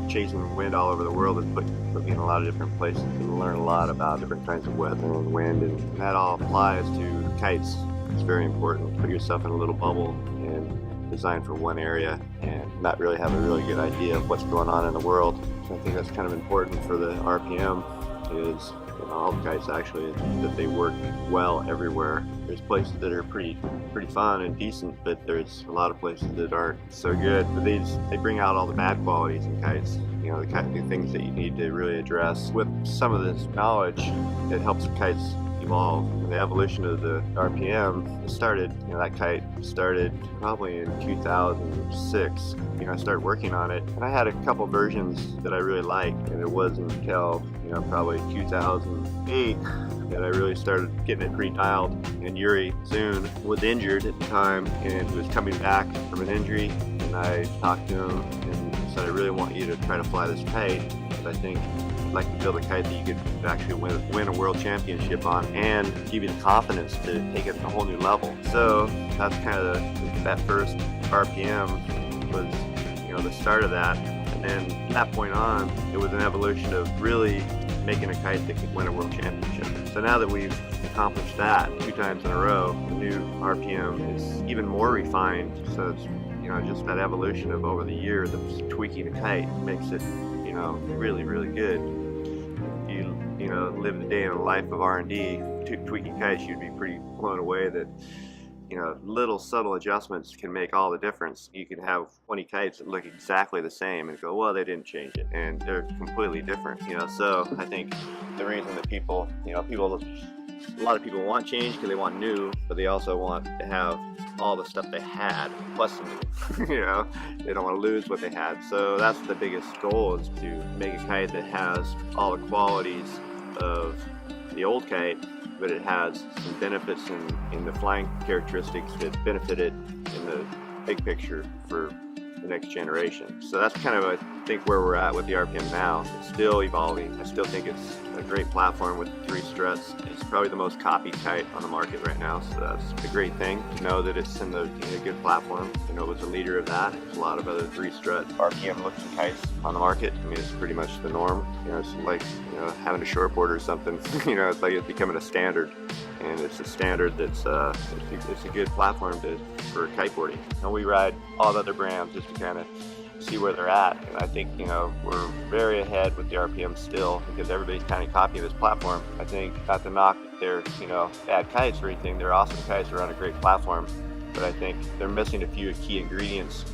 chasing the wind all over the world has put me in a lot of different places and learn a lot about different kinds of weather and wind, and that all applies to kites. It's very important to put yourself in a little bubble and design for one area and not really have a really good idea of what's going on in the world. So I think that's kind of important for the RPM, is all the kites actually, that they work well everywhere. There's places that are pretty fun and decent, but there's a lot of places that aren't so good. But they bring out all the bad qualities in kites. The kind of things that you need to really address. With some of this knowledge, it helps kites evolve. And the evolution of the RPM started, that kite started probably in 2006. I started working on it, and I had a couple versions that I really liked, and it wasn't until probably 2008 that I really started getting it pre-dialed. And Yuri Zun was injured at the time and was coming back from an injury, and I talked to him and said, I really want you to try to fly this kite, because I think I'd like to build a kite that you could actually win a world championship on and give you the confidence to take it to a whole new level. So that's kind of that first RPM was the start of that. And then from that point on, it was an evolution of really making a kite that could win a world championship. So now that we've accomplished that 2 times in a row, the new RPM is even more refined. So it's just that evolution of over the years of tweaking a kite makes it really, really good. If you live the day in a life of R&D tweaking kites, you'd be pretty blown away that little subtle adjustments can make all the difference. You can have 20 kites that look exactly the same and go, well, they didn't change it, and they're completely different. So I think the reason that a lot of people want change because they want new, but they also want to have all the stuff they had plus some new. They don't want to lose what they had. So that's the biggest goal, is to make a kite that has all the qualities of the old kite, but it has some benefits in the flying characteristics that benefit it in the big picture for the next generation. So that's kind of, I think, where we're at with the RPM now. It's still evolving. I still think it's a great platform with 3 struts. It's probably the most copied kite on the market right now, so that's a great thing to know that it's in a good platform. It was a leader of that. There's a lot of other 3-strut RPM looking kites on the market. I mean, it's pretty much the norm. It's like having a shortboard or something. It's like it's becoming a standard, and it's a standard that's it's a good platform for kiteboarding. And we ride all the other brands just to kind of see where they're at, and I think we're very ahead with the RPM still, because everybody's kind of copying this platform. I think, not to knock that they're bad kites or anything, they're awesome kites, they're on a great platform, but I think they're missing a few key ingredients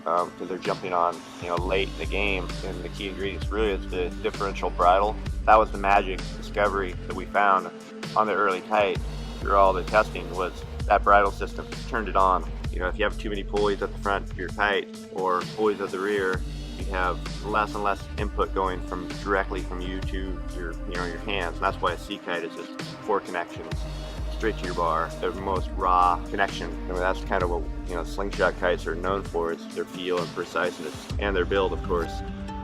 because they're jumping on late in the game, and the key ingredients really is the differential bridle. That was the magic discovery that we found on the early kite through all the testing, was that bridle system turned it on. If you have too many pulleys at the front of your kite or pulleys at the rear, you have less and less input going directly from you to your hands. And that's why a sea kite is just 4 connections straight to your bar, the most raw connection. I mean, that's kind of what slingshot kites are known for. It's their feel and preciseness, and their build, of course.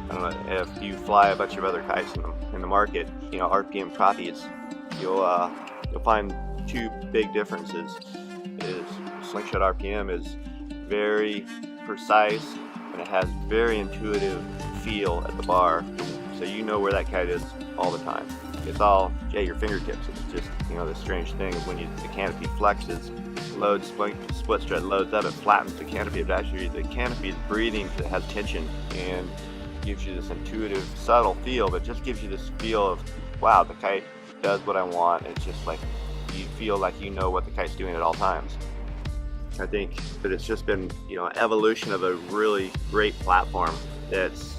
I don't know, if you fly a bunch of other kites in the market, RPM copies, you'll find 2 big differences. Slingshot RPM is very precise, and it has very intuitive feel at the bar, so where that kite is all the time. It's all at your fingertips. It's just the strange thing is when the canopy flexes, split strut loads up, it flattens the canopy, but actually the canopy is breathing, it has tension, and gives you this intuitive, subtle feel, but just gives you this feel of, wow, the kite does what I want. It's just like you feel like what the kite's doing at all times. I think that it's just been, evolution of a really great platform that's,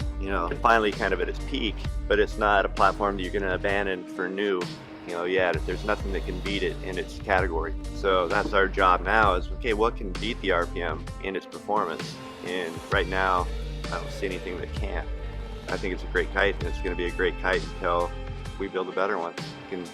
finally kind of at its peak, but it's not a platform that you're going to abandon for new. There's nothing that can beat it in its category. So that's our job now, is, okay, what can beat the RPM in its performance? And right now, I don't see anything that can't. I think it's a great kite, and it's going to be a great kite until we build a better one. You can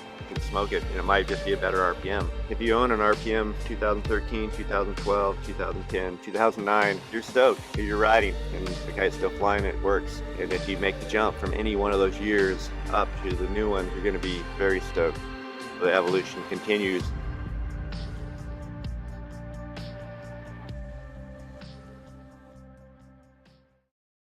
smoke it, and it might just be a better RPM. If you own an RPM 2013, 2012, 2010, 2009, you're stoked because you're riding and the kite's still flying, it works. And if you make the jump from any one of those years up to the new one, you're going to be very stoked. The evolution continues